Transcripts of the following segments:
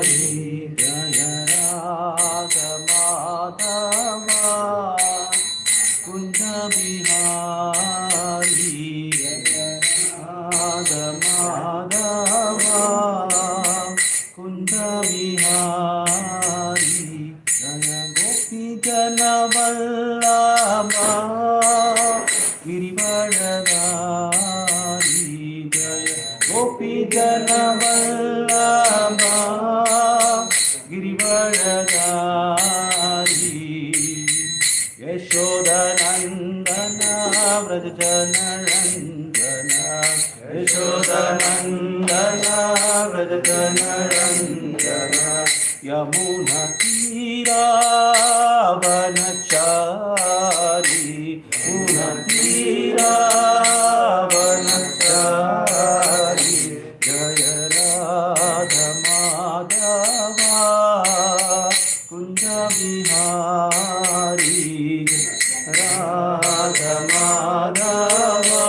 Jaya Radha Madhava Kunja Bihari Jaya Radha Madhava Kunja Bihari Jaya Gopi Jana Vallabha Girivaradari Jaya Gopi Jana Vallabha Girivaradari Yashoda Nandana Vrajana Randana Yashoda Nandana Vrajana Randana Yamuna Tira Vanachari Yamuna Tira Vanachari Jaya Radha Madhava Kunja Bihari Radha Madhava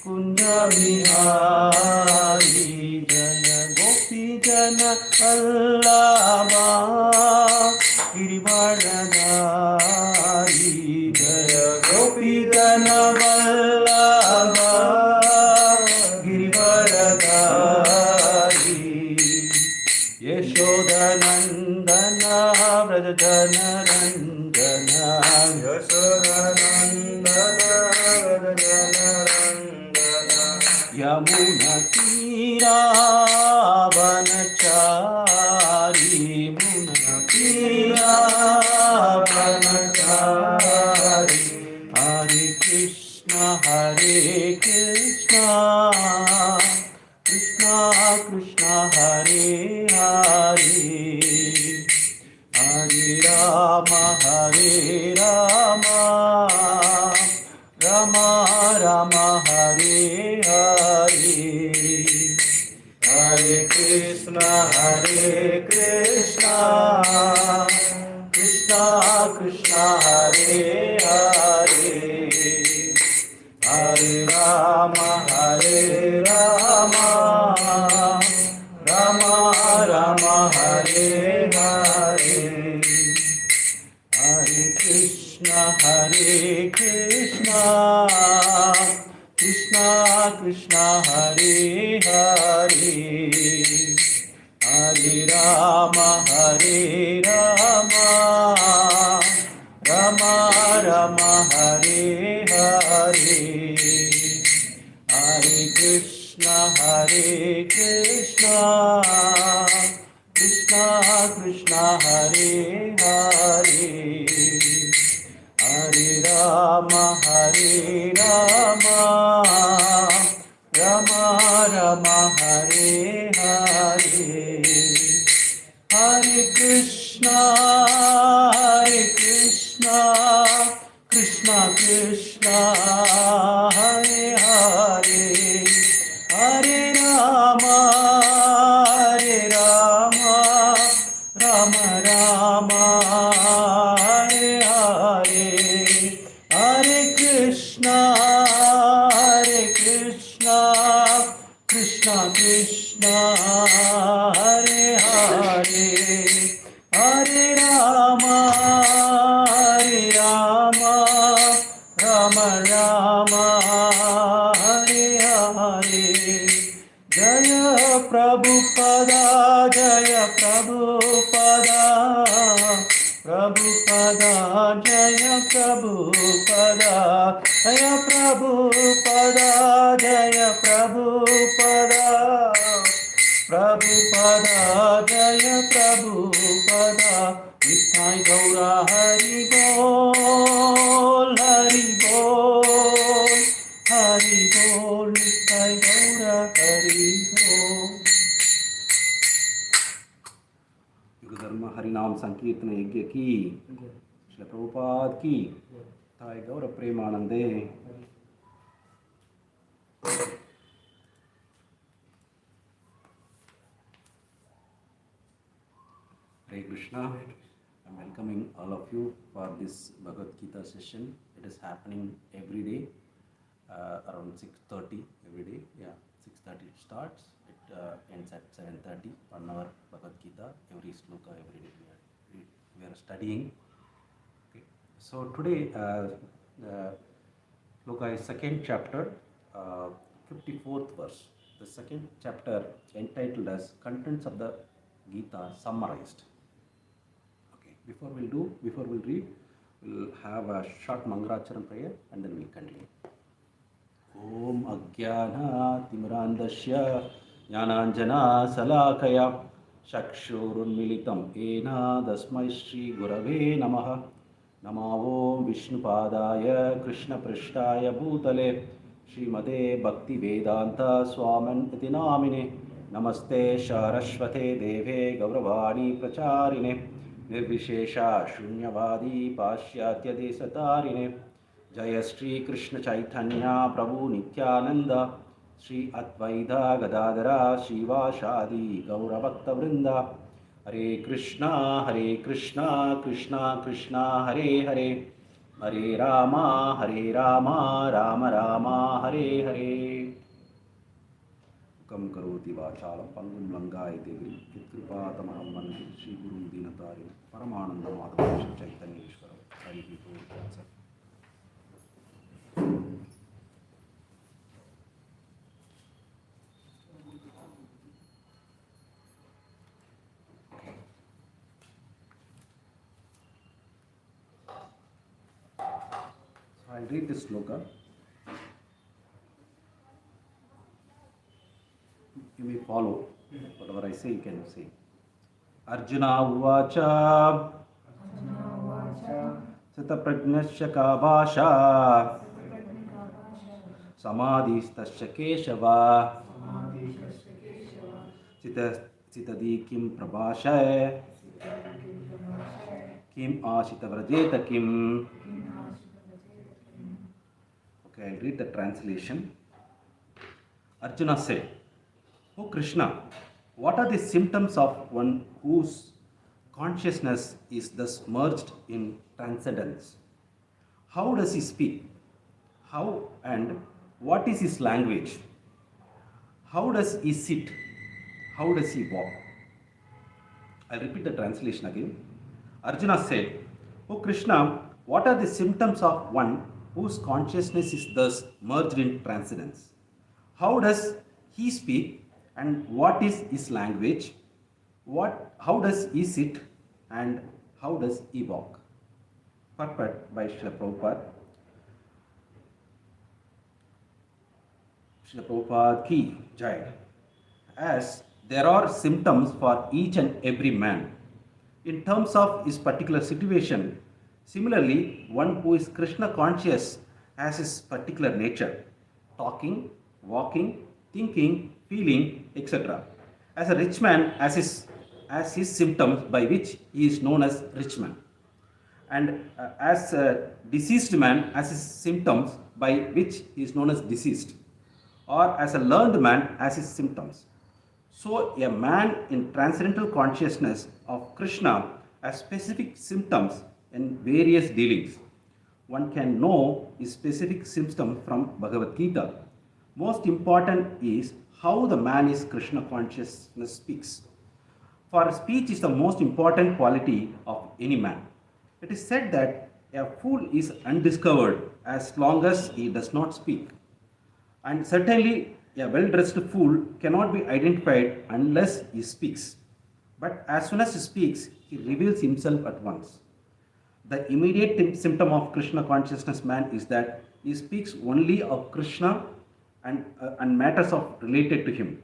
Kunja Bihari Jaya Gopi Jana Vallabha Girivaradari Jaya Gopi Jana Vallabha Girivaradari Yashoda Nandana Vrajana Randana Yashoda Nandana Vrajana Randana Yamuna Tira Vanachari Yamuna Tira Vanachari Hare Krishna Hare Krishna Krishna Krishna Hare Hare Hare Rama Hare Rama Rama Rama Hare Hare Hare Krishna Hare Krishna Krishna Krishna Hare Hare Hare Rama Hare Rama Rama Rama Hare Hare Hare Krishna Krishna Krishna Hare Hare Hare Rama Hare Rama Rama Rama Hare Hare Hare Krishna Krishna Krishna Hare Hare Hare Rama Rama Rama Hare Hare Hare Krishna Krishna Krishna Hare Hare Hare Rama Rama Rama Hare Hare Hare Krishna Krishna Krishna Hare Hare Hare Rama Rama Rama Hare Hare Jaya Prabhupada Jaya Prabhupada Prabhupada Jaya Prabhupada Jaya Prabhupada Jaya Prabhupada Prabhupada Jaya Prabhupada Nithai Gaura Hari Bol Hari Bol Hari Bol Nithai Gaura Hari Bol Guru Dharma Harinam Sankirtana Yajna ki Srila Prabhupada ki Nithai Gaura Premanande Hare Krishna. I'm welcoming all of you for this Bhagavad Gita session. It is happening every day around 6:30 every day. Yeah, 6:30 it starts. It ends at 7:30. 1 hour Gita. Every sloka, every day we are studying. Okay. So today, the sloka is second chapter, 54th verse. The second chapter entitled as Contents of the Gita Summarized. Okay. Before we'll read, we'll have a short Mangalacharan prayer and then we'll continue. Om Ajnanatimrandasya Jnananjana Salakaya Chakshurunmilitam Ena Dasmai Shri Gurave Namaha Namo Vishnupadaya Krishna Prishtaya Bhutale Srimade Bhakti Vedanta Swaman Iti Namine Namaste Saraswate Deve Gauravani Pracharine Nirvishesha Shunyavadi Pashyatya Desatarine Jaya Shri Krishna Chaitanya Prabhu Nityananda Shri Advaita Gadadara Shiva Shadi Gauravakta Vrinda Hare Krishna Krishna Krishna Hare Hare Hare Rama Rama Rama Hare Hare Kam Karoti Vachalam Pangum Langai Devi Kitripatamanam Vande Shri Guru Dinatari Paramananda Madhava Shri Chaitanya Ishwaram Hare Hare. I'll read this sloka. You may follow. Whatever I say, you can say. Arjuna Uvacha Sita Pragnasya Kabasha Samadhistasya Keshava Sitadi Kim Prabhashay Kim Ashita Vrajeta Kim. Okay, I'll read the translation. Arjuna said, "O Krishna, what are the symptoms of one whose consciousness is thus merged in transcendence? How does he speak? How and what is his language? How does he sit? How does he walk?" I'll repeat the translation again. Arjuna said, "O Krishna, what are the symptoms of one whose consciousness is thus merged in transcendence? How does he speak and what is his language? How does he sit and how does he walk?" Purport by Srila Prabhupada. Srila Prabhupada ki Jai. As there are symptoms for each and every man in terms of his particular situation, similarly, one who is Krishna conscious has his particular nature, talking, walking, thinking, feeling, etc. As a rich man has his symptoms by which he is known as rich man. And as a deceased man has his symptoms by which he is known as deceased. Or as a learned man has his symptoms. So a man in transcendental consciousness of Krishna has specific symptoms in various dealings. One can know his specific symptom from Bhagavad Gita. Most important is how the man is Krishna consciousness speaks. For speech is the most important quality of any man. It is said that a fool is undiscovered as long as he does not speak. And certainly a well-dressed fool cannot be identified unless he speaks. But as soon as he speaks, he reveals himself at once. The immediate symptom of Krishna consciousness man is that he speaks only of Krishna and matters related to him.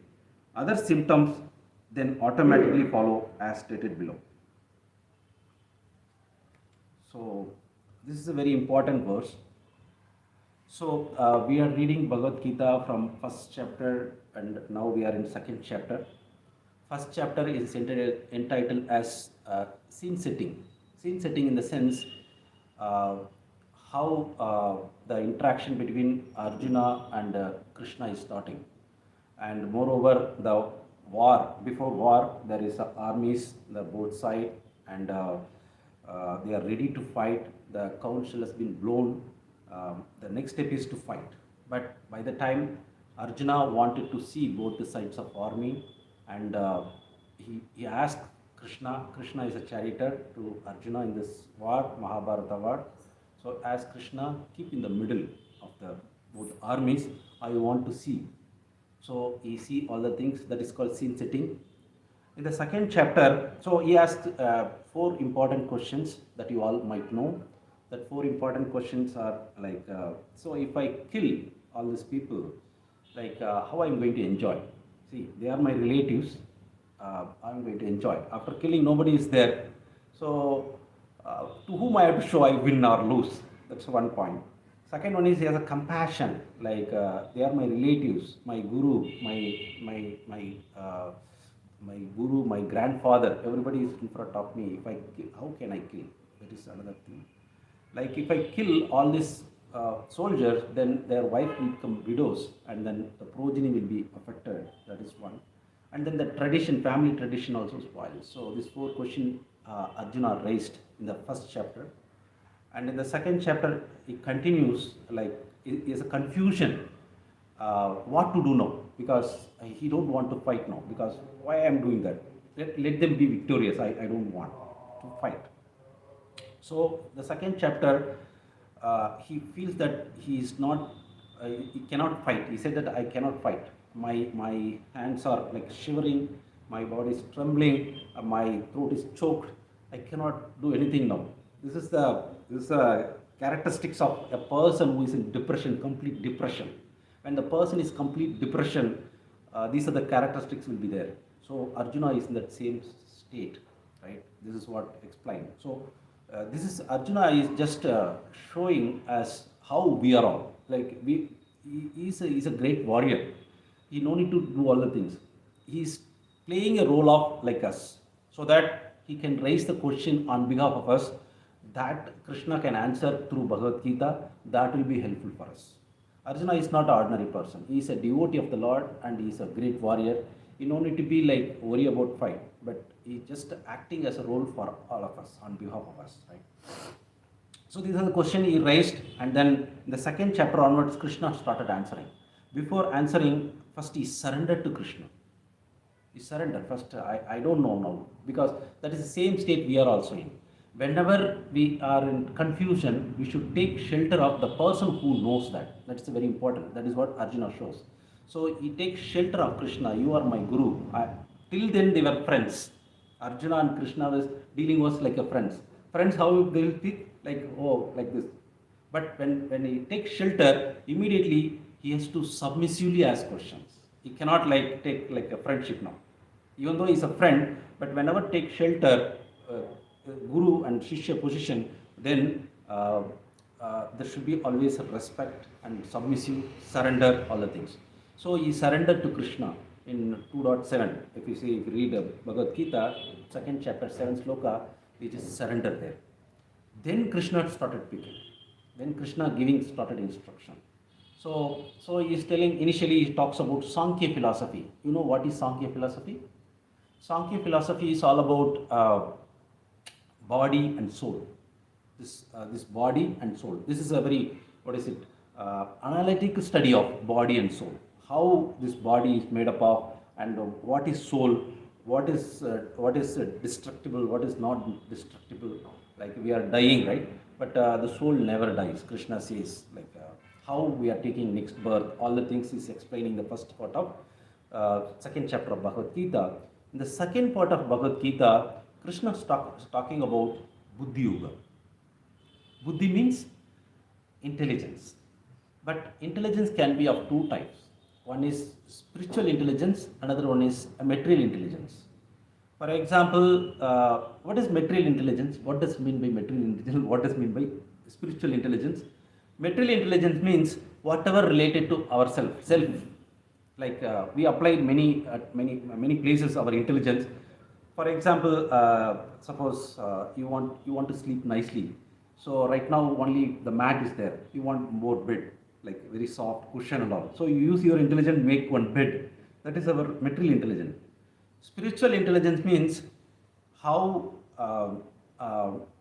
Other symptoms then automatically follow as stated below. So this is a very important verse. So we are reading Bhagavad Gita from first chapter and now we are in second chapter. First chapter is entitled as scene setting. Scene setting in the sense how the interaction between Arjuna and Krishna is starting. And moreover, the war, before war, there is armies, the both side, and they are ready to fight. The council has been blown. The next step is to fight. But by the time Arjuna wanted to see both the sides of army, and he asked Krishna is a charioteer to Arjuna in this war, Mahabharata war. So as Krishna keep in the middle of the both armies, I want to see. So he see all the things, that is called scene setting. In the second chapter, so he asked four important questions that you all might know. That four important questions are like, so if I kill all these people, like how I'm going to enjoy? See, they are my relatives. I'm going to enjoy. After killing, nobody is there. So to whom I have to show I win or lose? That's one point. Second one is he has a compassion, like they are my relatives, my guru, my guru, my grandfather. Everybody is in front of me. If I kill, how can I kill? That is another thing. Like if I kill all these soldiers, then their wife will become widows, and then the progeny will be affected. That is one. And then the tradition, family tradition also spoils. So this four question Arjuna raised in the first chapter. And in the second chapter, it continues, like it is a confusion what to do now, because he don't want to fight now, because why I am doing that? Let them be victorious. I don't want to fight. So the second chapter, he feels that he is not, he cannot fight. He said that I cannot fight. My hands are like shivering, my body is trembling, my throat is choked. I cannot do anything now. This is the characteristics of a person who is in depression, complete depression. When the person is complete depression, these are the characteristics will be there. So Arjuna is in that same state, right? This is what explained. So this is Arjuna is just showing us how we are all. Like he's a great warrior. He no need to do all the things. He's playing a role of like us, so that he can raise the question on behalf of us, that Krishna can answer through Bhagavad Gita. That will be helpful for us. Arjuna is not an ordinary person. He is a devotee of the Lord, and he is a great warrior. He no need to be like worry about fight, but he is just acting as a role for all of us on behalf of us, right? So these are the question he raised, and then in the second chapter onwards, Krishna started answering. Before answering, first he surrendered to Krishna. He surrendered first. I don't know now, because that is the same state we are also in. Whenever we are in confusion, we should take shelter of the person who knows that. That's very important. That is what Arjuna shows. So he takes shelter of Krishna. You are my guru. Till then they were friends. Arjuna and Krishna was dealing was like a friends. Friends, how they will speak? Like, oh, like this. But when he takes shelter, immediately he has to submissively ask questions. He cannot like take like a friendship now. Even though he's a friend, but whenever take shelter, guru and shishya position, then there should be always a respect and submissive, surrender, all the things. So he surrendered to Krishna in 2.7. If you read Bhagavad Gita, second chapter, 7th sloka, he just surrendered there. Then Krishna started speaking. Then Krishna started instruction. So he is telling, initially he talks about Sankhya philosophy. You know what is Sankhya philosophy? Sankhya philosophy is all about body and soul. This body and soul. This is a very, analytic study of body and soul. How this body is made up of, and what is soul, what is destructible, what is not destructible. Like we are dying, right? But the soul never dies. Krishna says, like how we are taking next birth. All the things is explaining the first part of second chapter of Bhagavad Gita. In the second part of Bhagavad Gita, Krishna is talking about Buddhi Yoga. Buddhi means intelligence. But intelligence can be of two types. One is spiritual intelligence, another one is a material intelligence. For example, what is material intelligence? What does mean by material intelligence? What does mean by spiritual intelligence? Material intelligence means whatever related to ourself, self. Like we apply many places our intelligence. For example, suppose you want to sleep nicely. So right now only the mat is there. You want more bed, like very soft cushion and all. So you use your intelligence, make one bed. That is our material intelligence. Spiritual intelligence means how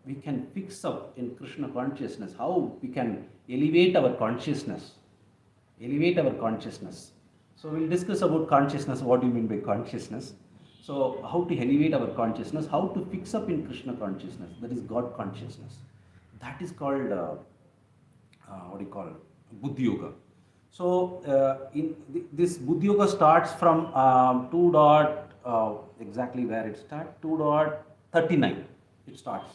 we can fix up in Krishna consciousness, how we can elevate our consciousness. Elevate our consciousness. So we'll discuss about consciousness. What do you mean by consciousness? So how to elevate our consciousness, how to fix up in Krishna consciousness, that is God consciousness. That is called, what do you call it? Buddhi Yoga. So this Buddhi Yoga starts from 2 dot, exactly where it starts, 2.39 it starts.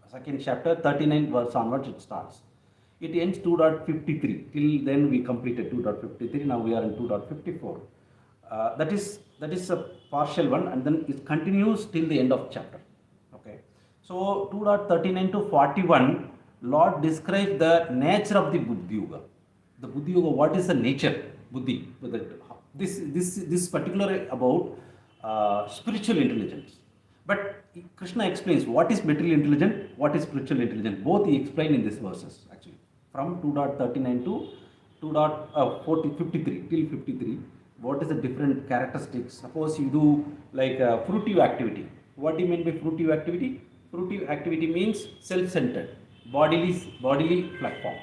Second chapter, 39 verse onwards it starts. It ends 2.53. Till then we completed 2.53. Now we are in 2.54. That is a partial one, and then it continues till the end of chapter. Okay. So 2.39 to 41, Lord describes the nature of the Buddhi Yoga. The Buddhi Yoga, what is the nature? Buddhi. This particular about spiritual intelligence. But Krishna explains what is material intelligence, what is spiritual intelligence. Both he explained in these verses actually. From 2.39 to 2.53 till 53. What is the different characteristics? Suppose you do like fruitive activity. What do you mean by fruitive activity? Fruitive activity means self-centered, bodily platform.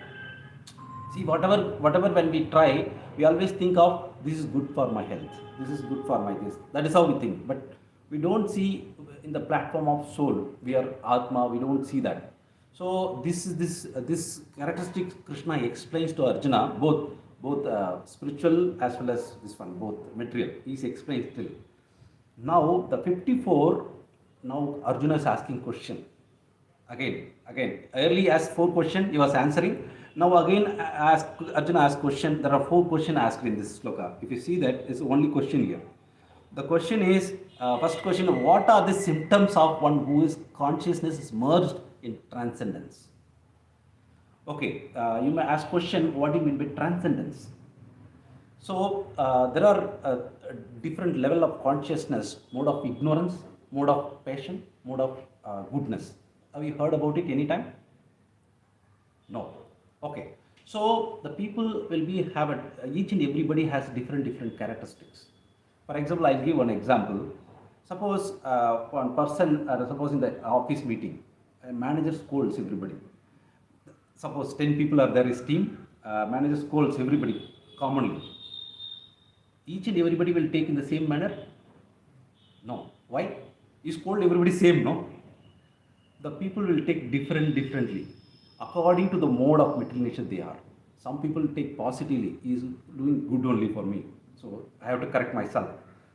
See, whatever when we try, we always think of this is good for my health, this is good for my this. That is how we think. But we don't see in the platform of soul. We are Atma. We don't see that. So this characteristics Krishna explains to Arjuna, both spiritual as well as this one, both material. He explains still. Now the 54. Now Arjuna is asking question. Again. Early asked 4 questions, he was answering. Now again, Arjuna asked question. There are 4 questions asked in this sloka. If you see that, it's only question here. The question is, first question: what are the symptoms of one whose consciousness is merged in transcendence? Okay, you may ask question: what do you mean by transcendence? So there are different level of consciousness: mode of ignorance, mode of passion, mode of goodness. Have you heard about it any time? No. Okay. So the people will be have a, each and everybody has different characteristics. For example, I'll give one example. Suppose one person, suppose in the office meeting, a manager scolds everybody. Suppose 10 people are there, his team, manager scolds everybody commonly. Each and everybody will take in the same manner? No. Why? You scold everybody same, no? The people will take differently according to the mode of material nature they are. Some people take positively, he is doing good only for me, so I have to correct myself.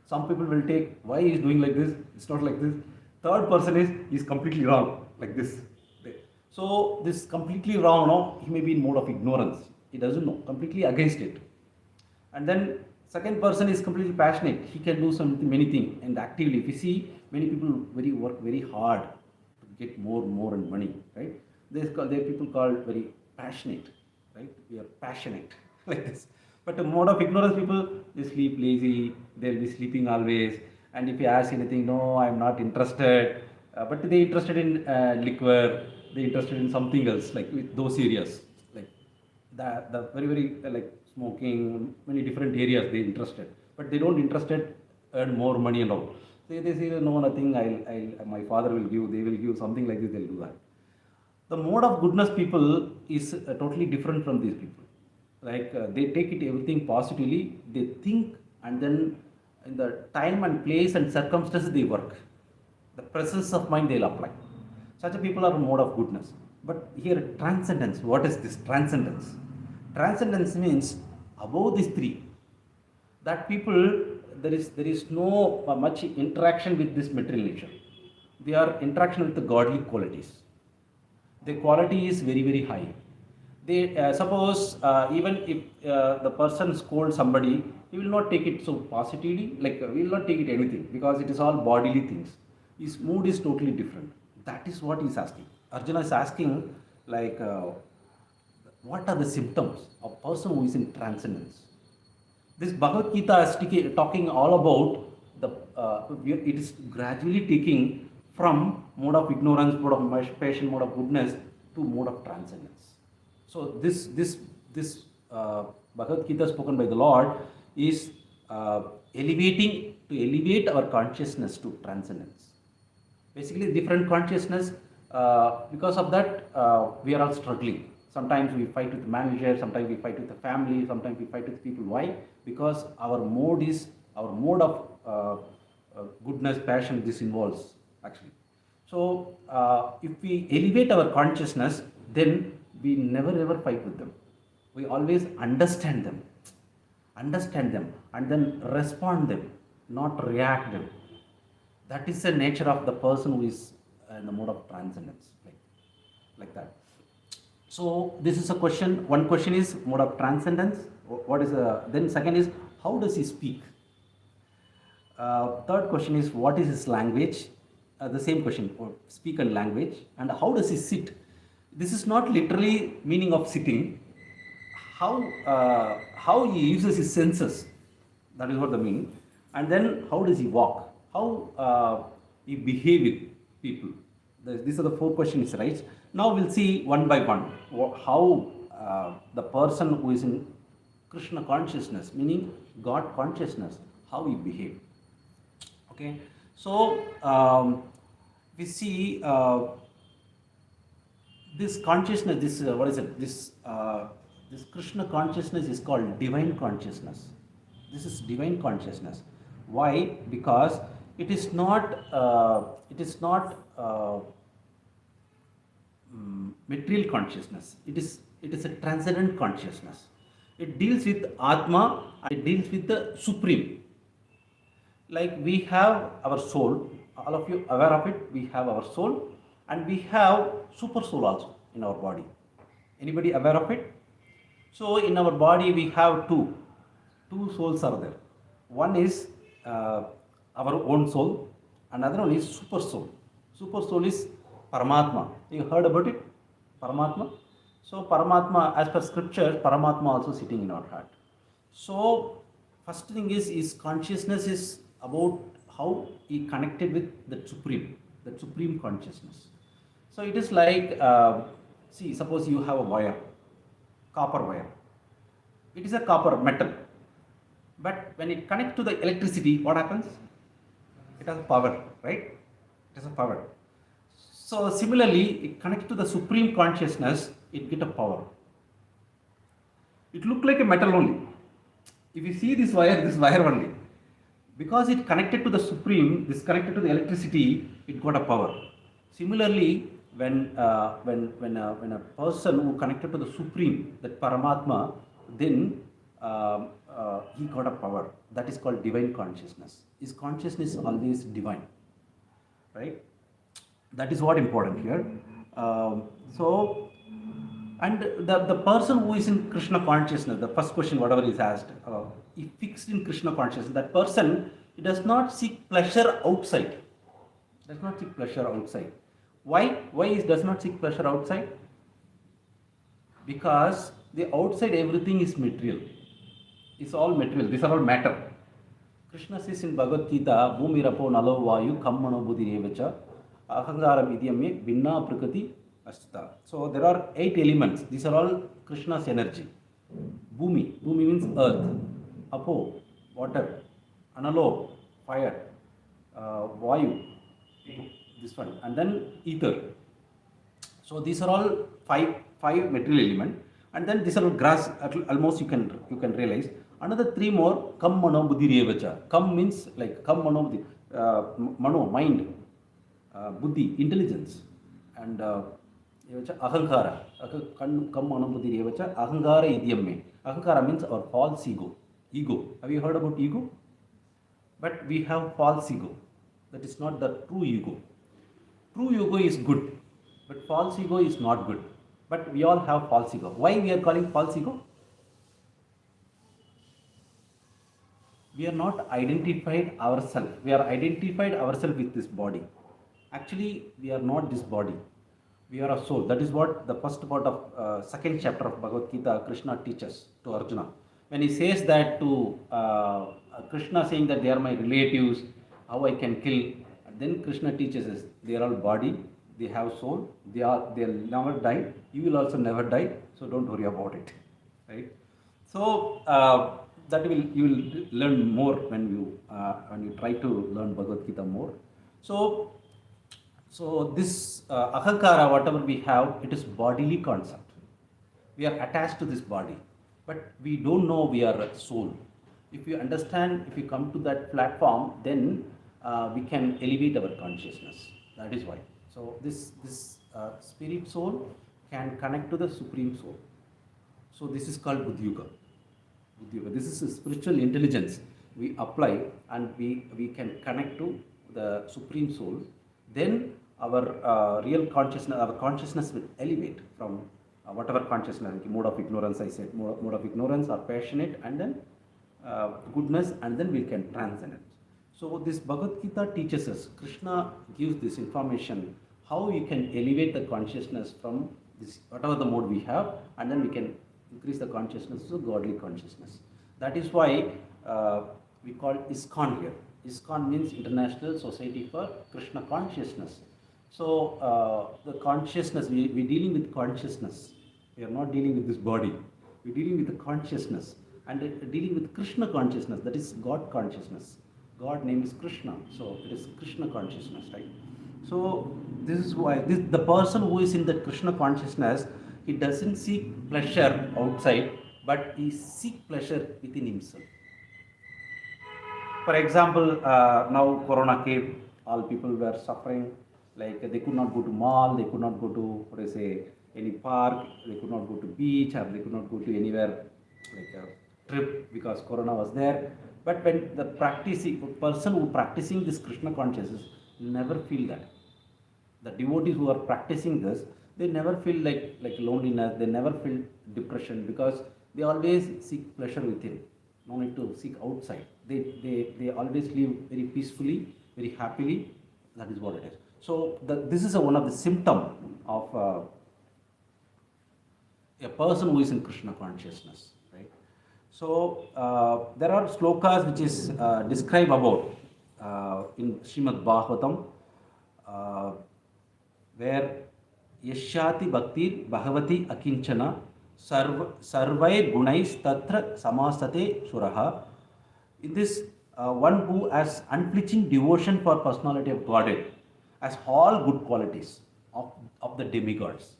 Some people will take, why he is doing like this, it's not like this. Third person is, he is completely wrong, like this. So this completely wrong, no, he may be in mode of ignorance, he doesn't know, completely against it. And then second person is completely passionate, he can do many things and actively. If you see, many people work very hard to get more and money, right? They people called very passionate, right? We are passionate like this. But the mode of ignorance people, they sleep lazy, they'll be sleeping always. And if you ask anything, no, I'm not interested. But they interested in liquor, they interested in something else, like with those areas, like the very like smoking, many different areas they interested. But they don't interested earn more money and all. They say no, nothing. My father will give, they will give something like this. They'll do that. The mode of goodness people is totally different from these people. Like they take it everything positively, they think, and then in the time and place and circumstances they work. The presence of mind they'll apply. Such a people are a mode of goodness. But here transcendence, what is this transcendence? Transcendence means above these three. That people, there is no much interaction with this material nature. They are interaction with the godly qualities. The quality is very high. They suppose even if the person scolds somebody, he will not take it so positively, like he will not take it anything, because it is all bodily things. His mood is totally different. That is what he is asking. Arjuna is asking, like what are the symptoms of a person who is in transcendence? This Bhagavad Gita is talking all about it is gradually taking from mode of ignorance, mode of passion, mode of goodness to mode of transcendence. So this Bhagavad Gita spoken by the Lord is elevating to elevate our consciousness to transcendence. Basically, different consciousness. Because of that, we are all struggling. Sometimes we fight with the manager, sometimes we fight with the family, sometimes we fight with people. Why? Because our mode of goodness, passion this involves actually. So if we elevate our consciousness, then we never ever fight with them. We always understand them, and then respond them, not react them. That is the nature of the person who is in the mode of transcendence, like that. So this is a question. One question is mode of transcendence. What is then second is how does he speak? Third question is what is his language? The same question, or speak and language, and how does he sit? This is not literally meaning of sitting. How he uses his senses. That is what the meaning. And then how does he walk? How he behave with people. These are the four questions, right? Now we'll see one by one how the person who is in Krishna consciousness, meaning God consciousness, how he behave. Okay, so we see this consciousness. This what is it? This Krishna consciousness is called divine consciousness. This is divine consciousness. Why? Because it is not material consciousness. It is a transcendent consciousness. It deals with Atma. It deals with the Supreme. Like we have our soul. All of you aware of it. We have our soul, and we have super soul also in our body. Anybody aware of it? So in our body we have two souls are there. One is our own soul, another one is super soul. Super soul is Paramatma. You heard about it? Paramatma. So Paramatma, as per scripture, Paramatma also sitting in our heart. So first thing is consciousness is about how he connected with the supreme consciousness. So it is like see, suppose you have a wire, copper wire. It is a copper metal, but when it connects to the electricity, what happens? It has power, right? It has a power. So similarly, it connects to the supreme consciousness, it get a power. It look like a metal only. If you see this wire only, because it connected to the supreme, this connected to the electricity, it got a power. Similarly, when a person who connected to the supreme, that Paramatma, then he got a power. That is called divine consciousness. His consciousness is always divine, right? That is what important here. And the person who is in Krishna consciousness, the first question, whatever is asked, he fixed in Krishna consciousness. That person, he does not seek pleasure outside. Does not seek pleasure outside. Why? Why he does not seek pleasure outside? Because the outside everything is material. It's all material. These are all matter. Krishna says in Bhagavad Gita, Bhumi Rapo Nalo Vayu Kammano Buddhi Revacha Ahangaram Idyame Vinna Prakati Astita. So there are 8 elements. These are all Krishna's energy. Bhumi. Bhumi means earth. Apo, water. Analo, fire. Vayu, this one. And then ether. So these are all five material elements. And then these are all grass. Almost you can realize. Another 3 more. Kam mano buddhi revacha. Kam means like kam mano buddhi. Mano, mind. Buddhi, intelligence. And ahankara. Kam mano buddhi revacha. Ahankara idyamme. Ahankara means our false ego. Ego. Have you heard about ego? But we have false ego. That is not the true ego. True ego is good, but false ego is not good. But we all have false ego. Why we are calling false ego? We are not identified ourselves. We are identified ourselves with this body. Actually, we are not this body. We are a soul. That is what the first part of second chapter of Bhagavad Gita, Krishna teaches to Arjuna. When he says that to Krishna, saying that they are my relatives, how I can kill. Then Krishna teaches us they are all body, they have soul, they'll never die. You will also never die, so don't worry about it, right? So that you will learn more when you try to learn Bhagavad Gita more. So this ahankara, whatever we have, it is bodily concept. We are attached to this body, but we don't know we are a soul. If you understand, if you come to that platform, then we can elevate our consciousness. That is why. So this spirit soul can connect to the supreme soul. So this is called Buddhyuga. Buddhyuga. This is a spiritual intelligence we apply, and we can connect to the supreme soul. Then our real consciousness, our consciousness will elevate from whatever consciousness, like mode of ignorance, I said, mode of ignorance or passionate, and then goodness, and then we can transcend it. So this Bhagavad Gita teaches us, Krishna gives this information, how you can elevate the consciousness from this, whatever the mode we have, and then we can increase the consciousness to godly consciousness. That is why we call ISKCON here. ISKCON means International Society for Krishna Consciousness. So the consciousness, we're dealing with consciousness. We are not dealing with this body. We're dealing with the consciousness, and dealing with Krishna consciousness, that is God consciousness. God name is Krishna, so it is Krishna consciousness, right? So this is why the person who is in that Krishna consciousness, he doesn't seek pleasure outside, but he seeks pleasure within himself. For example, now Corona came, all people were suffering, like they could not go to mall, they could not go to, what do I say, any park, they could not go to beach, or they could not go to anywhere, like a trip, because Corona was there. But when the person who practicing this Krishna consciousness will never feel that. The devotees who are practicing this, they never feel like loneliness, they never feel depression, because they always seek pleasure within. No need to seek outside. They always live very peacefully, very happily. That is what it is. So this is one of the symptom of a person who is in Krishna consciousness, right? So there are slokas which is describe about in Srimad Bhagavatam, where Yashyati Bhaktir Bhagavati Akinchana Sarvai Gunais Tatra Samastate Suraha. In this, one who has unflinching devotion for personality of Godhead has all good qualities of the demigods.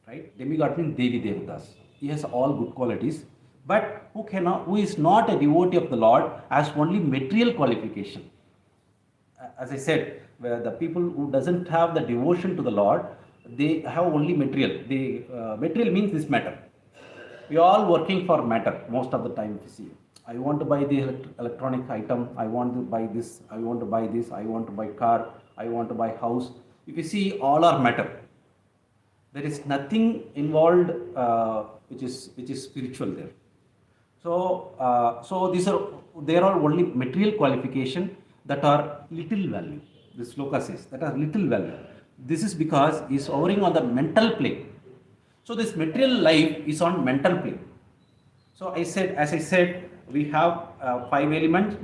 Right? Demigod means Devi Devatas. He has all good qualities, but who is not a devotee of the Lord has only material qualification. As I said, where the people who doesn't have the devotion to the Lord, they have only material. Material means this matter. We are all working for matter most of the time. If you see, I want to buy the electronic item, I want to buy this, I want to buy this, I want to buy car, I want to buy house. If you see, all are matter. There is nothing involved which is spiritual there. So there are only material qualification that are little value. This sloka says that are little value. This is because he is hovering on the mental plane. So this material life is on mental plane. So as I said, we have 5 elements: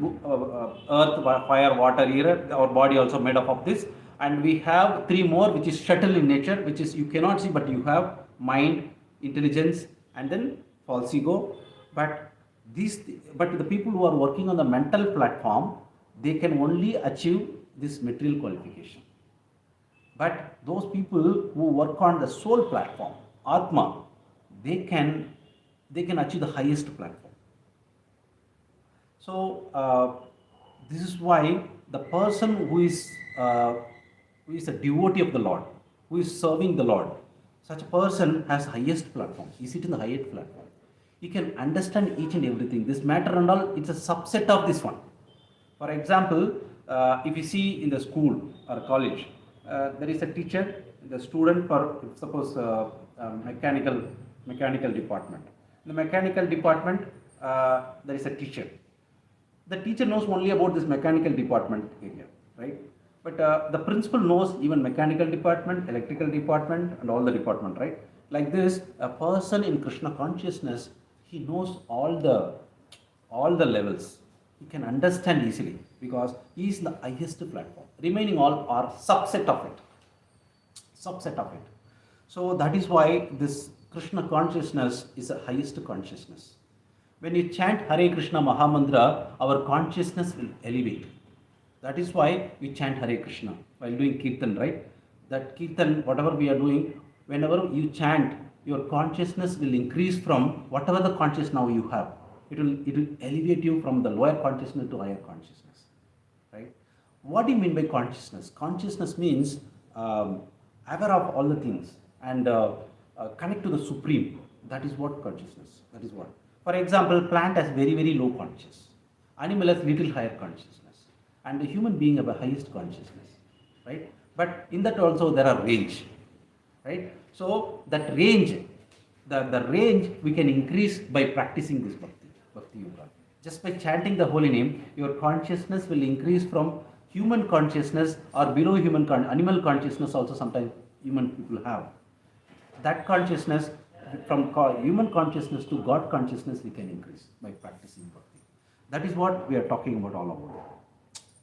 earth, fire, water, air. Our body also made up of this. And we have 3 more, which is subtle in nature, which is you cannot see, but you have mind, intelligence, and then false ego. But the people who are working on the mental platform, they can only achieve this material qualification. But those people who work on the soul platform, Atma, they can achieve the highest platform. So this is why the person who is a devotee of the Lord, who is serving the Lord, such a person has highest platform. He sits in the highest platform. He can understand each and everything. This matter and all, it's a subset of this one. For example, if you see in the school or college, there is a teacher, the student for suppose mechanical department. In the mechanical department, there is a teacher. The teacher knows only about this mechanical department area, right? But the principal knows even mechanical department, electrical department, and all the department, right? Like this, a person in Krishna consciousness, he knows all the levels. He can understand easily because he is the highest platform. Remaining all are subset of it. So that is why this Krishna consciousness is the highest consciousness. When you chant Hare Krishna Mahamantra, our consciousness will elevate. That is why we chant Hare Krishna while doing Kirtan, right? That Kirtan, whatever we are doing, whenever you chant, your consciousness will increase from whatever the consciousness now you have. It will elevate you from the lower consciousness to higher consciousness, right? What do you mean by consciousness? Consciousness means aware of all the things and connect to the supreme. That is what consciousness. That is what. For example, plant has very very low consciousness. Animal has little higher consciousness, and the human being have a highest consciousness, right? But in that also there are range, right? So that range, the range we can increase by practicing this bhakti yoga. Just by chanting the holy name, your consciousness will increase from human consciousness or below animal consciousness also sometimes human people have. That consciousness from human consciousness to God consciousness we can increase by practicing bhakti. That is what we are talking about all about.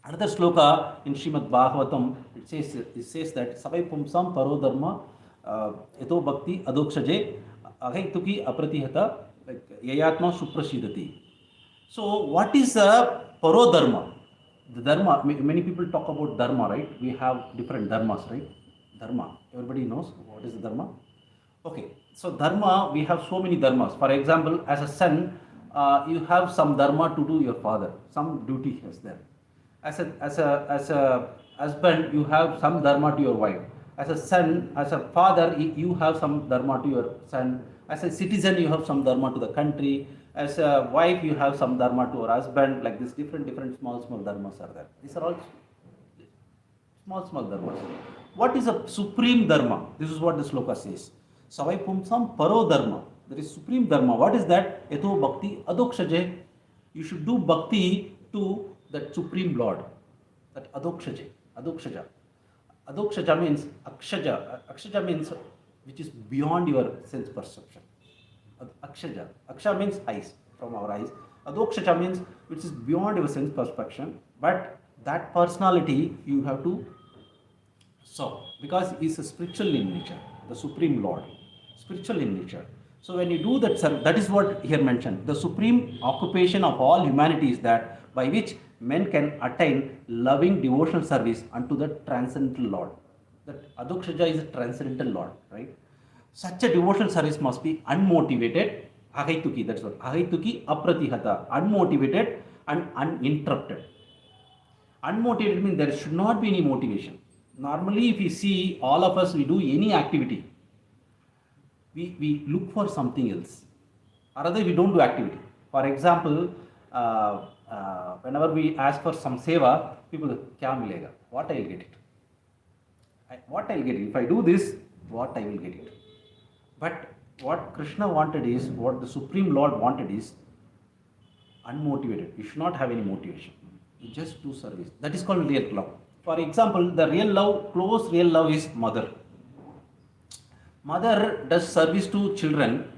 Another sloka in Srimad Bhagavatam, it says that Savai Pumsam Paro Dharma Eto Bhakti Adokshaje Aghaituki Apratihata Yayatma Suprashidati. So, what is a Paro Dharma? The Dharma, many people talk about Dharma, right? We have different Dharmas, right? Dharma, everybody knows what is the Dharma? Okay, so Dharma, we have so many Dharmas. For example, as a son, you have some Dharma to do your father, some duty is there. As a husband, you have some Dharma to your wife. As a son, as a father, you have some Dharma to your son. As a citizen, you have some Dharma to the country. As a wife, you have some Dharma to your husband. Like this, different small Dharmas are there. These are all small dharmas. What is a supreme dharma? This is what the sloka says. Savai pumsam paro dharma. There is supreme dharma. What is that? Eto bhakti adokshaje. You should do bhakti to that supreme Lord. That adokshaje. Adokshaja. Adokshaja means akshaja. Akshaja means which is beyond your sense perception. Akshaja. Aksha means eyes, from our eyes. Adokshaja means which is beyond your sense perception. But that personality you have to so, because he is spiritual in nature, the Supreme Lord, spiritual in nature. So, when you do that, that is what here mentioned. The supreme occupation of all humanity is that by which men can attain loving devotional service unto the transcendental Lord. That Adokshaja is a transcendental Lord, right? Such a devotional service must be unmotivated, Ahaituki, that's what, Ahaituki apratihata, unmotivated and uninterrupted. Unmotivated means there should not be any motivation. Normally, if you see all of us, we do any activity, we look for something else. Or rather, we don't do activity. For example, whenever we ask for some seva, people, kya milega? What I will get it? What I will get it? If I do this, what I will get it? But what Krishna wanted is, what the Supreme Lord wanted is unmotivated. You should not have any motivation. You just do service. That is called real love. For example, the real love, close real love is mother. Mother does service to children.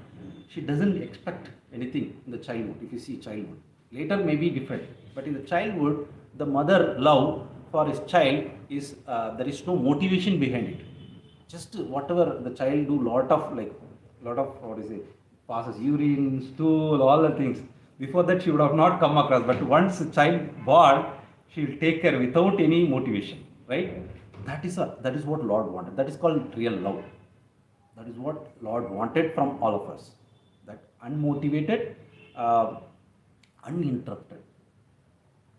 She doesn't expect anything in the childhood. If you see childhood, later may be different. But in the childhood, the mother love for his child is there is no motivation behind it. Just whatever the child do, lot of what is it, passes urine, stool, all the things. Before that, she would have not come across. But once the child born, she will take care without any motivation, right? That is what Lord wanted. That is called real love. That is what Lord wanted from all of us. That unmotivated, uninterrupted.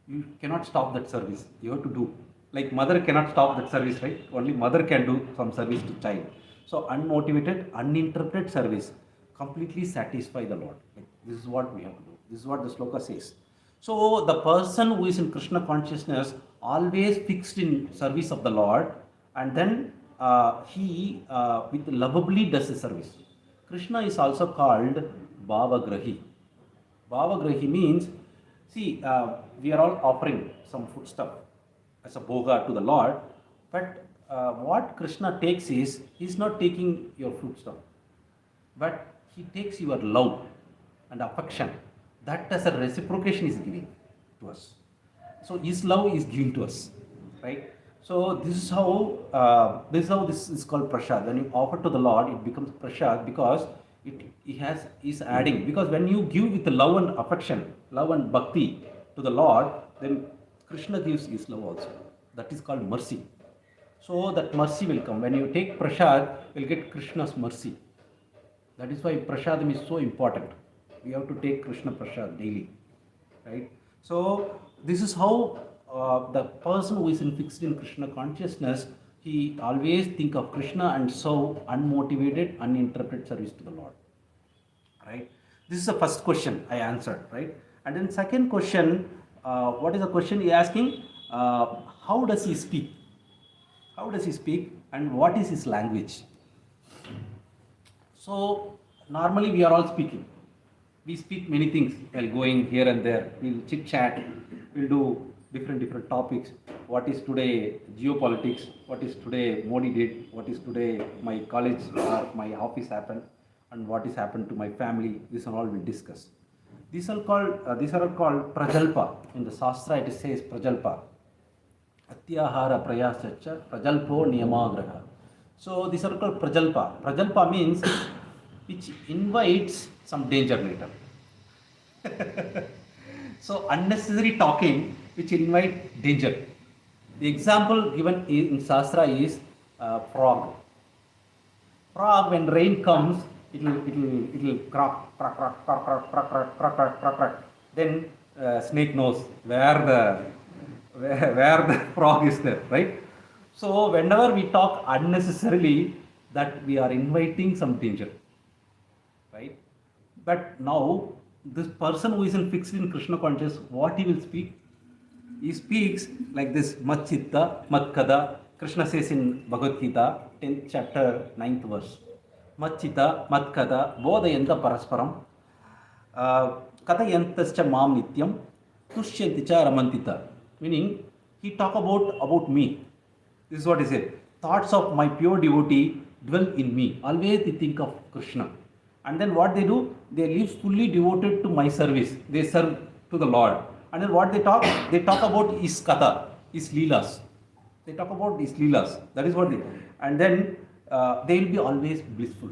You cannot stop that service. You have to do. Like mother cannot stop that service, right? Only mother can do some service to child. So unmotivated, uninterrupted service completely satisfy the Lord. Like, this is what we have to do. This is what the sloka says. So the person who is in Krishna consciousness always fixed in service of the Lord, and then he with lovably does the service. Krishna is also called Bhavagrahi. Bhavagrahi means, see, we are all offering some food stuff as a bhoga to the Lord, but what Krishna takes is, he is not taking your food stuff, but he takes your love and affection. That as a reciprocation is giving to us. So his love is giving to us, right? So this is how this is called prasad. When you offer to the Lord, it becomes prasad because it is adding. Because when you give with the love and affection, love and bhakti to the Lord, then Krishna gives his love also. That is called mercy. So that mercy will come. When you take prasad, you will get Krishna's mercy. That is why prasadam is so important. We have to take Krishna prasad daily, right? So this is how the person who is fixed in Krishna consciousness, he always think of Krishna and serve unmotivated, uninterrupted service to the Lord. Right? This is the first question I answered, right? And then second question, what is the question he asking? How does he speak? How does he speak and what is his language? So normally we are all speaking. We speak many things while going here and there. We'll chit chat. We'll do different topics. What is today geopolitics? What is today Modi did? What is today my college or my office happened? And what is happened to my family? This and all we discuss. These are called prajalpa. In the Shastra it says prajalpa. Atyahara prayasacha prajalpo niyamagraha. So these are called prajalpa. Prajalpa means which invites some danger later. So unnecessary talking which invite danger. The example given in Shastra is frog. Frog, when rain comes, it will crack, crack, crack, crack, crack, crack, crack, crack, crack, crack, crack. Then snake knows where the frog is there, right? So whenever we talk unnecessarily, that we are inviting some danger, right? But now this person who is fixed in Krishna conscious, what he will speak? He speaks like this: Machitta, Matkada. Krishna says in Bhagavad Gita, 10th chapter, 9th verse. Machitta, Matkada, Bodhayanta Parasparam, Katayantascha Mam Nityam, Tushyanticha Ramantita. Meaning, he talk about me. This is what he said. Thoughts of my pure devotee dwell in me. Always they think of Krishna. And then what they do? They live fully devoted to my service. They serve to the Lord. And then what they talk? They talk about his katha, his leelas. They talk about his leelas. That is what they. And then they will be always blissful,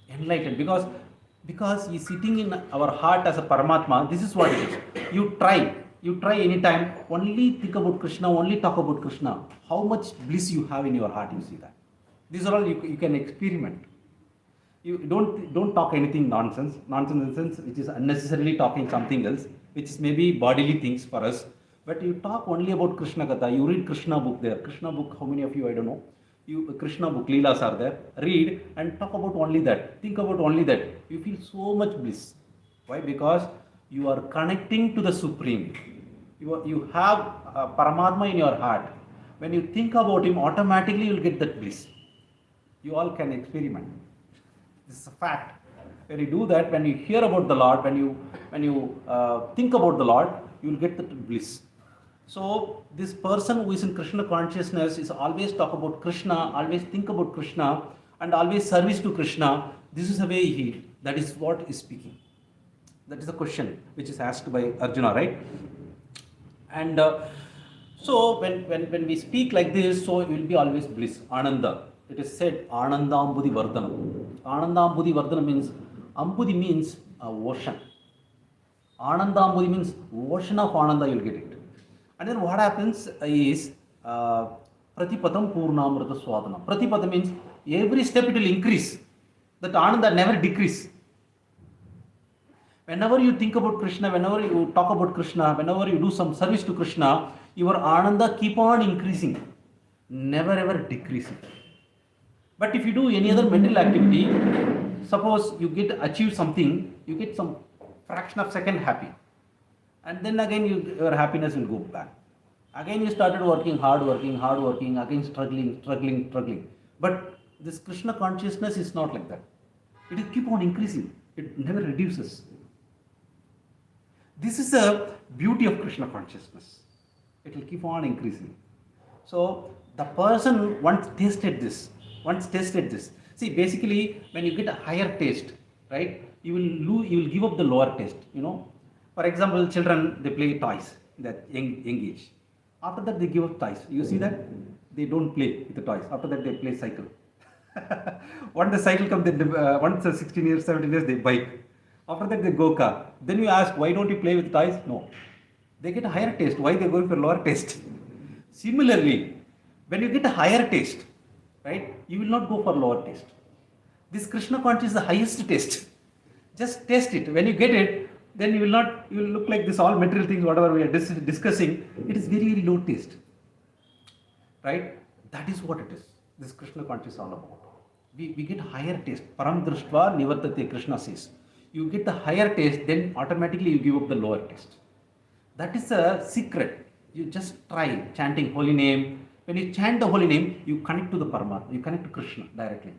enlightened, because he is sitting in our heart as a Paramatma. This is what it is. You try anytime, only think about Krishna, only talk about Krishna. How much bliss you have in your heart, you see that. These are all you can experiment. You don't talk anything nonsense in the sense which is unnecessarily talking something else, which is maybe bodily things for us. But you talk only about Krishna Katha. You read Krishna book there. Krishna book, how many of you, I don't know. Krishna book, Leelas are there. Read and talk about only that. Think about only that. You feel so much bliss. Why? Because you are connecting to the Supreme. You have Paramatma in your heart. When you think about him, automatically you will get that bliss. You all can experiment. This is a fact. When you do that, when you hear about the Lord, when you think about the Lord, you will get that bliss. So this person who is in Krishna consciousness is always talk about Krishna, always think about Krishna, and always service to Krishna. This is the way that is what is speaking. That is the question which is asked by Arjuna, right? And so when we speak like this, so it will be always bliss, Ananda. It is said, Anandambudi Vardhanam. Anandambudi Vardhanam means, Ambudi means ocean. Anandambudi means ocean of Ananda, you will get it. And then what happens is, Pratipadam Purnamrita Swadana. Pratipada means every step it will increase. That Ananda never decrease. Whenever you think about Krishna, whenever you talk about Krishna, whenever you do some service to Krishna, your Ananda keep on increasing, never ever decreasing. But if you do any other mental activity, suppose you achieve something, you get some fraction of second happy, and then again your happiness will go back. Again you started working, hard working, again struggling. But this Krishna consciousness is not like that. It will keep on increasing. It never reduces. This is the beauty of Krishna consciousness. It will keep on increasing. So the person once tasted this. See, basically, when you get a higher taste, right, you will give up the lower taste. For example, children, they play toys in that young age. After that, they give up toys. You see that they don't play with the toys. After that, they play cycle. Once the cycle comes, once 16 years, 17 years, they bike. After that, they go car. Then you ask, why don't you play with toys? No. They get a higher taste. Why they are going for lower taste? Similarly, when you get a higher taste, right, you will not go for lower taste. This Krishna consciousness is the highest taste. Just taste it. When you get it, then you will look like this all material things, whatever we are discussing, it is very, very low taste. Right? That is what it is. This Krishna consciousness is all about. We get higher taste. Param drishtva nivartate, Krishna says. You get the higher taste, then automatically you give up the lower taste. That is a secret. You just try chanting holy name. When you chant the holy name, you connect to the Paramatma, you connect to Krishna directly.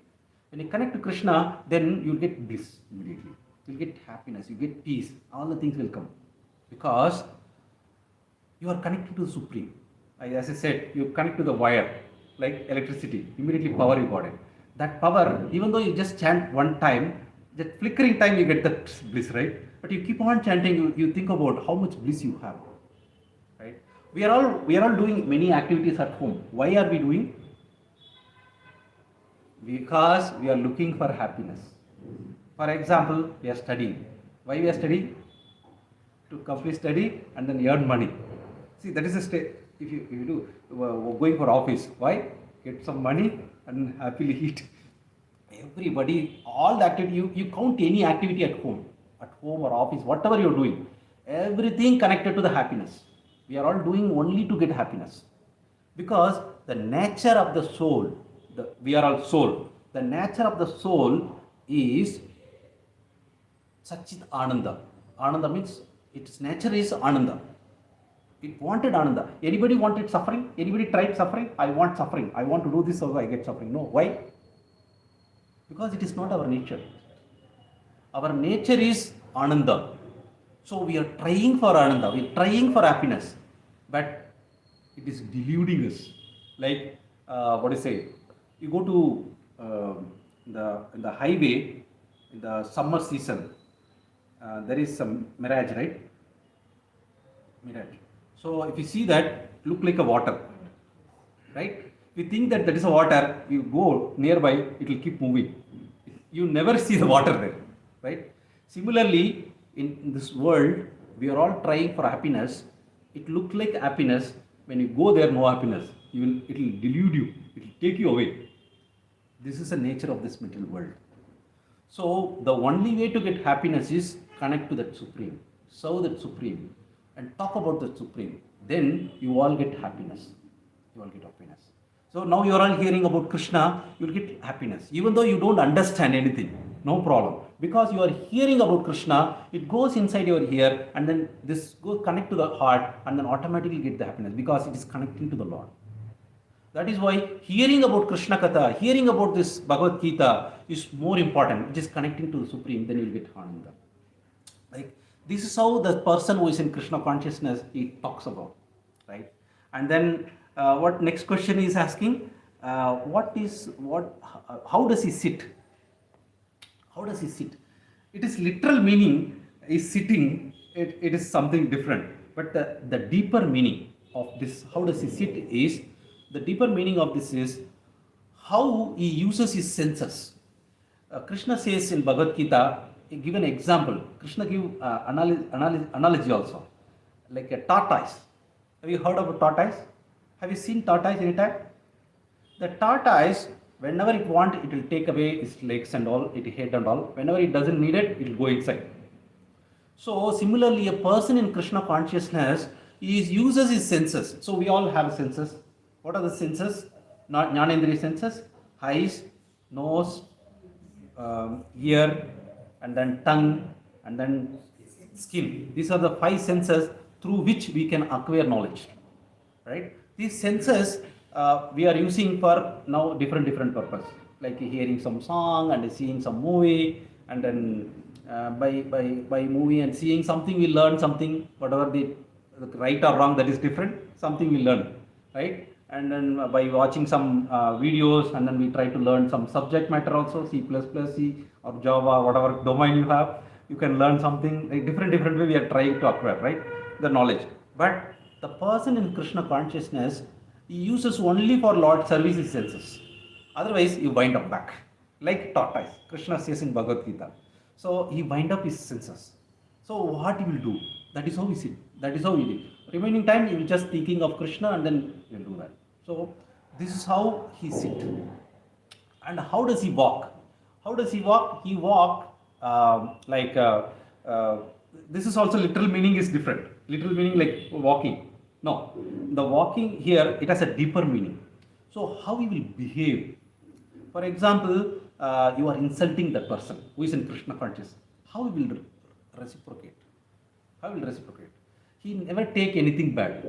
When you connect to Krishna, then you get bliss immediately. You get happiness, you get peace, all the things will come. Because you are connected to the Supreme. As I said, you connect to the wire, like electricity, immediately power you got it. That power, even though you just chant one time, that flickering time you get that bliss, right? But you keep on chanting, you think about how much bliss you have, right? We are all doing many activities at home. Why are we doing? Because we are looking for happiness. For example, we are studying. Why we are studying? To complete study and then earn money. See, that is a state. If you do going for office, why? Get some money and happily eat. Everybody, all the activity, you count any activity at home or office, whatever you're doing, everything connected to the happiness. We are all doing only to get happiness. Because the nature of the soul, we are all soul. The nature of the soul is Satchit Ananda. Ananda means its nature is Ananda. It wanted Ananda. Anybody wanted suffering? Anybody tried suffering? I want suffering. I want to do this, so I get suffering. No. Why? Because it is not our nature. Our nature is Ananda. So we are trying for Ananda. We are trying for happiness. But it is deluding us. Like, what do you say? You go to the highway in the summer season. There is some mirage, right? Mirage. So if you see that, look like a water, right? If you think that is a water, you go nearby, it will keep moving. You never see the water there, right? Similarly, in this world, we are all trying for happiness. It looks like happiness. When you go there, no happiness. It will delude you. It will take you away. This is the nature of this material world. So the only way to get happiness is connect to that Supreme, serve that Supreme, and talk about the Supreme. Then you all get happiness. You all get happiness. So now you are all hearing about Krishna, you will get happiness. Even though you don't understand anything, no problem. Because you are hearing about Krishna, it goes inside your ear, and then this goes connect to the heart, and then automatically get the happiness because it is connecting to the Lord. That is why hearing about Krishna Katha, hearing about this Bhagavad Gita is more important. It is connecting to the Supreme, then you will get Ananda. Like, this is how the person who is in Krishna consciousness, he talks about, right? And then what next question is asking? How does he sit? How does he sit? It is literal meaning is sitting. It is something different. But the deeper meaning of this, how does he sit, is the deeper meaning of this is how he uses his senses. Krishna says in Bhagavad Gita, give an example. Krishna give analogy also, like a tortoise. Have you heard of a tortoise? Have you seen tortoise anytime? The tortoise, whenever it wants, it will take away its legs and all, its head and all. Whenever it doesn't need it, it will go inside. So similarly, a person in Krishna consciousness, he uses his senses. So we all have senses. What are the senses? Not Jnanendriya senses: eyes, nose, ear, and then tongue, and then skin. These are the 5 senses through which we can acquire knowledge, right? These senses we are using for now different purpose, like hearing some song and seeing some movie, and then by movie and seeing something we learn something, whatever the right or wrong, that is different, something we learn, right? And then by watching some videos, and then we try to learn some subject matter also, C++, C or Java, whatever domain you have, you can learn something, like different way we are trying to acquire, right, the knowledge. But the person in Krishna consciousness, he uses only for Lord service his senses. Otherwise, you wind up back, like tortoise. Krishna says in Bhagavad Gita. So he wind up his senses. So what he will do? That is how he sit. That is how he did. Remaining time, he will just thinking of Krishna, and then he will do that. So this is how he sit. And how does he walk? How does he walk? He walk this is also literal meaning is different. Literal meaning like walking. No, the walking here it has a deeper meaning. So how we will behave. For example, you are insulting that person who is in Krishna conscious. How we will reciprocate? How will reciprocate? He never take anything bad.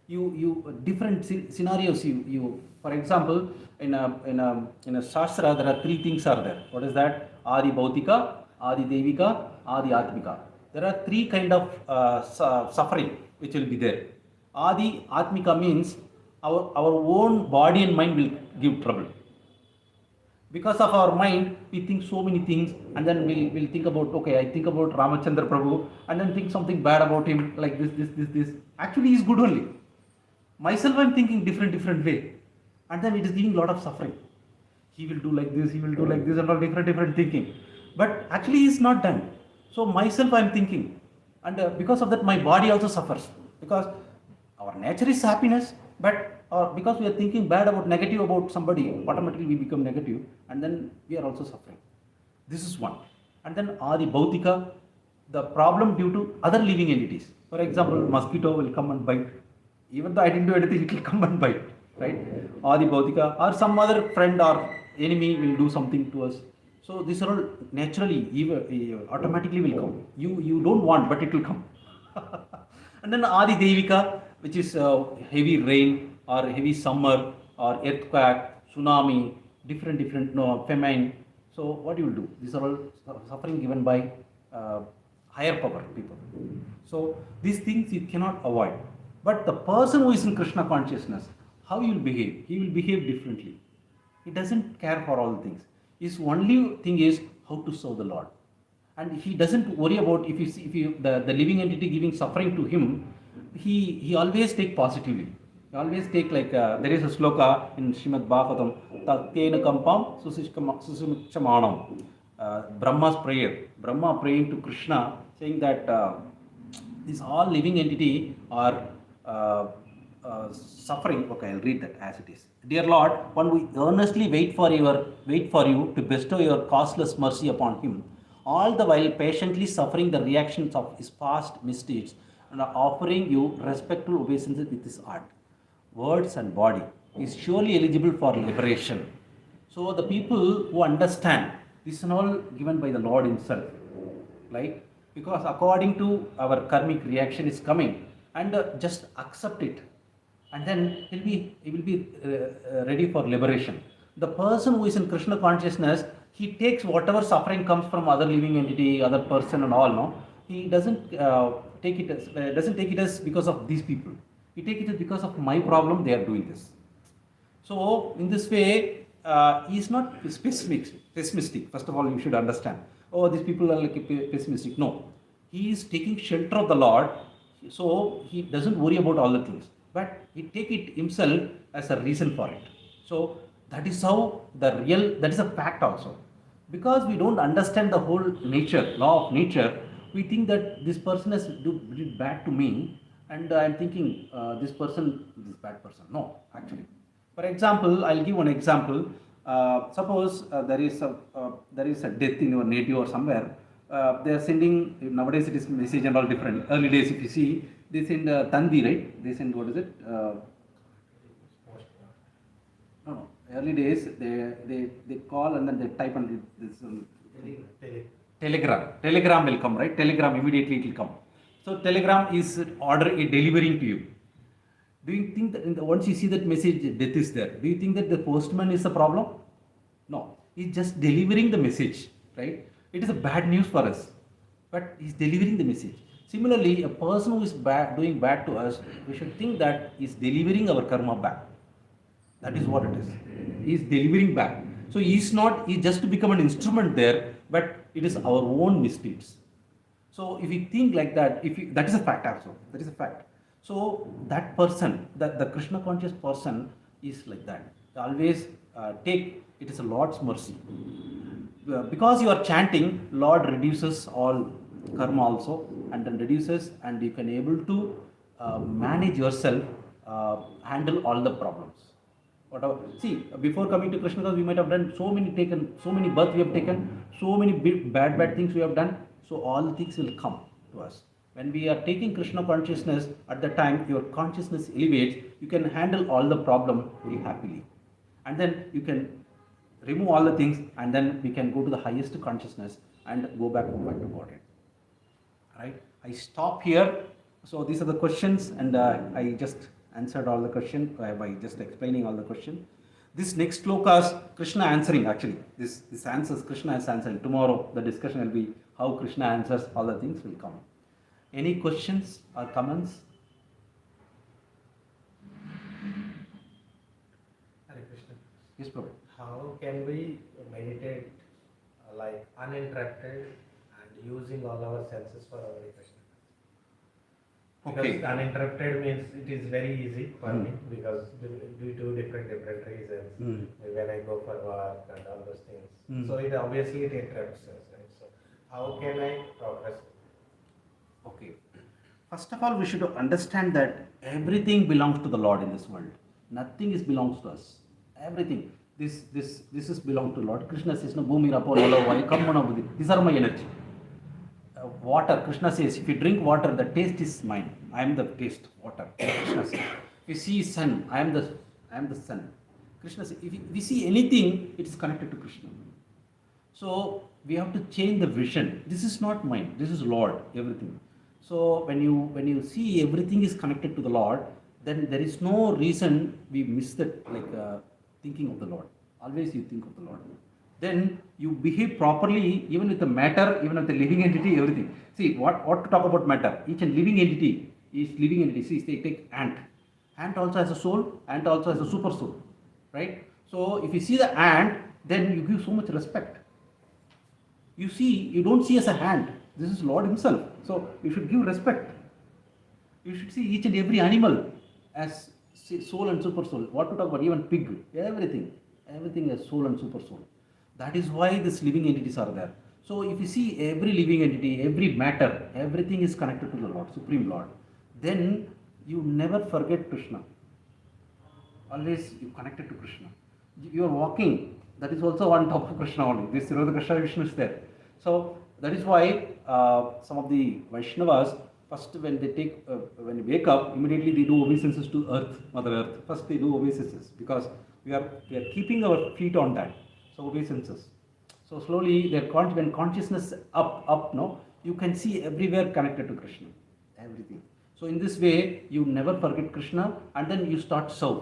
You different scenarios. You for example, in a shastra there are three things are there. What is that? Adi Bhautika, Adi Devika, Adi Atmika. There are three kind of suffering which will be there. Adi Atmika means our own body and mind will give trouble. Because of our mind, we think so many things, and then we'll think about, okay, I think about Ramachandra Prabhu, and then think something bad about him, like this. Actually, he's good only. Myself, I'm thinking different way, and then it is giving a lot of suffering. He will do like this, he will do like this, and all different thinking. But actually, he's not done. So myself, I'm thinking, and because of that, my body also suffers, because our nature is happiness, but because we are thinking bad about negative about somebody, automatically we become negative, and then we are also suffering. This is one. And then Adi Bhautika, the problem due to other living entities. For example, mosquito will come and bite. Even though I didn't do anything, it will come and bite, right? Adi Bhautika, or some other friend or enemy will do something to us. So these are all naturally, automatically will come. You don't want, but it will come. And then Adi Devika, which is heavy rain or heavy summer or earthquake, tsunami, different famine. So what you will do? These are all suffering given by higher power people. So these things you cannot avoid. But the person who is in Krishna consciousness, how he will behave? He will behave differently. He doesn't care for all things. His only thing is how to serve the Lord. And he doesn't worry about if you see the living entity giving suffering to him, he always take positively. He always take like there is a sloka in Srimad Bhagavatam, Tattena Kampam Susumikchamanam. Brahma's prayer. Brahma praying to Krishna, saying that these all living entity are suffering. Okay, I'll read that as it is. Dear Lord, one we earnestly wait for you to bestow your causeless mercy upon him, all the while patiently suffering the reactions of his past misdeeds and offering you respectful obeisance with his heart, words and body. He is surely eligible for liberation. So the people who understand, this is all given by the Lord himself. Like, because according to our karmic reaction is coming, and just accept it, and then he will be ready for liberation. The person who is in Krishna consciousness, he takes whatever suffering comes from other living entity, other person and all, no, he doesn't take it as because of these people. He takes it as because of my problem they are doing this. So in this way, he is not pessimistic. First of all, you should understand, oh, these people are like pessimistic. No, he is taking shelter of the Lord, so he doesn't worry about all the things, but he take it himself as a reason for it. So that is how that is a fact also. Because we don't understand the whole nature, law of nature, we think that this person has did bad to me, and I'm thinking this person is a bad person. No, actually. For example, I'll give one example. Suppose there is a death in your native or somewhere. They are sending, nowadays it is message and all different. Early days, if you see, they send Tandi, right? They send, what is it? No. Early days, they call and then they type on this telegram will come, right? Telegram, immediately it will come. So telegram is delivering to you. Do you think that once you see that message, death is there, do you think that the postman is the problem? No, he's just delivering the message, right? It is a bad news for us, but he's delivering the message. Similarly, a person who is doing bad to us, we should think that he's delivering our karma back. That is what it is. He is delivering back. So he's just to become an instrument there, but it is our own misdeeds. So if you think like that, that is a fact also. That is a fact. So that person, the Krishna conscious person is like that. Always take, it is a Lord's mercy. Because you are chanting, Lord reduces all karma also, and then reduces, and you can able to manage yourself, handle all the problems. Whatever. See, before coming to Krishna, we might have done so many births we have taken, so many bad things we have done. So all things will come. to us. When we are taking Krishna consciousness, at the time your consciousness elevates, you can handle all the problem very happily. And then you can remove all the things, and then we can go to the highest consciousness and go back to Godhead. Right? I stop here. So these are the questions, and I just answered all the questions by just explaining all the questions. This next slokas, Krishna answering actually. This answers Krishna is answering. Tomorrow the discussion will be how Krishna answers, all the things will come. Any questions or comments? Hare Krishna. Yes, Prabhu. How can we meditate like uninterrupted and using all our senses for our Krishna? Okay. Because uninterrupted means it is very easy for me because due to different reasons. When I go for work and all those things. So it obviously it interrupts us, right? So how can I progress? Okay. First of all, we should understand that everything belongs to the Lord in this world. Nothing is belongs to us. Everything. This is belong to Lord. Krishna says, no, Bhumi Rapo Nalo Vai Kamana Buddhi. These are my energy. Water, Krishna says, if you drink water, the taste is mine. I am the taste, water. Krishna says. If you see sun, I am the sun. Krishna says, if we see anything, it is connected to Krishna. So we have to change the vision. This is not mine. This is Lord. Everything. So when you see everything is connected to the Lord, then there is no reason we miss that thinking of the Lord. Always you think of the Lord. Then you behave properly, even with the matter, even with the living entity, everything. See, what to talk about matter? Each and living entity is living entity. See, they take ant. Ant also has a soul, ant also has a super soul. Right? So if you see the ant, then you give so much respect. You don't see as a hand. This is Lord Himself. So you should give respect. You should see each and every animal as soul and super soul. What to talk about? Even pig. Everything has soul and super soul. That is why these living entities are there. So if you see every living entity, every matter, everything is connected to the Lord, Supreme Lord. Then you never forget Krishna. Always you connected to Krishna. You are walking. That is also on top of Krishna only. This Krishna Vishnu is there. So that is why some of the Vaishnavas, first when they wake up, immediately they do obeisances to Earth, Mother Earth. First they do obeisances because we are keeping our feet on that. So obeisances. So slowly, when consciousness up, no, you can see everywhere connected to Krishna, everything. So in this way, you never forget Krishna, and then you start serve.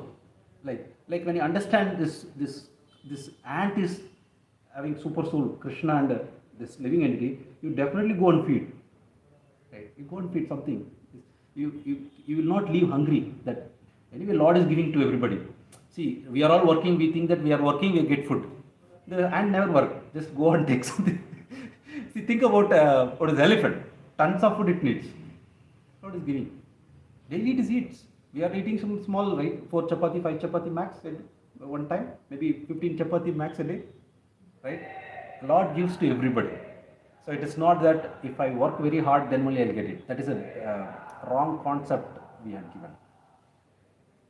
Like when you understand this ant is having super soul, Krishna and this living entity, you definitely go and feed. Right? You go and feed something. You will not leave hungry. That anyway, Lord is giving to everybody. See, we are all working. We think that we are working, we get food. The ant never work. Just go and take something. See, think about what is elephant. Tons of food it needs. What is giving? Daily it eats. We are eating some small, right? 4 chapati, 5 chapati max at one time. Maybe 15 chapati max a day. Right? Lord gives to everybody. So it is not that if I work very hard, then only I'll get it. That is a wrong concept we have given.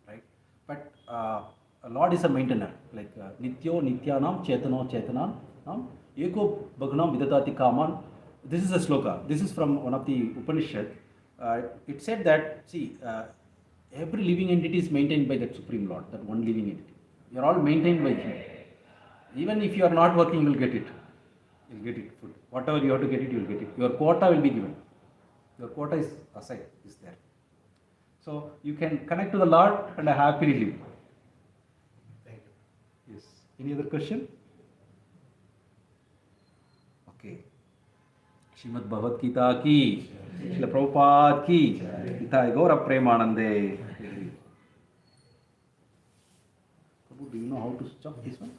Right? But Lord is a maintainer, like Nityo Nityanam Chetano Chetanam Eko Bhagnam Vidatati Kaman. This is a sloka. This is from one of the Upanishad. It said that, see, every living entity is maintained by that Supreme Lord, that one living entity. You are all maintained by Him. Even if you are not working, you will get it. You will get it, food. Whatever you have to get it, you will get it. Your quota will be given. Your quota is aside, is there. So you can connect to the Lord and happily live. Yes. Any other question? Okay. Srimad Bhagavad Gita ki, Srila Prabhupada ki, Nitai Gaura Premanande. Prabhu, do you know how to stop this one?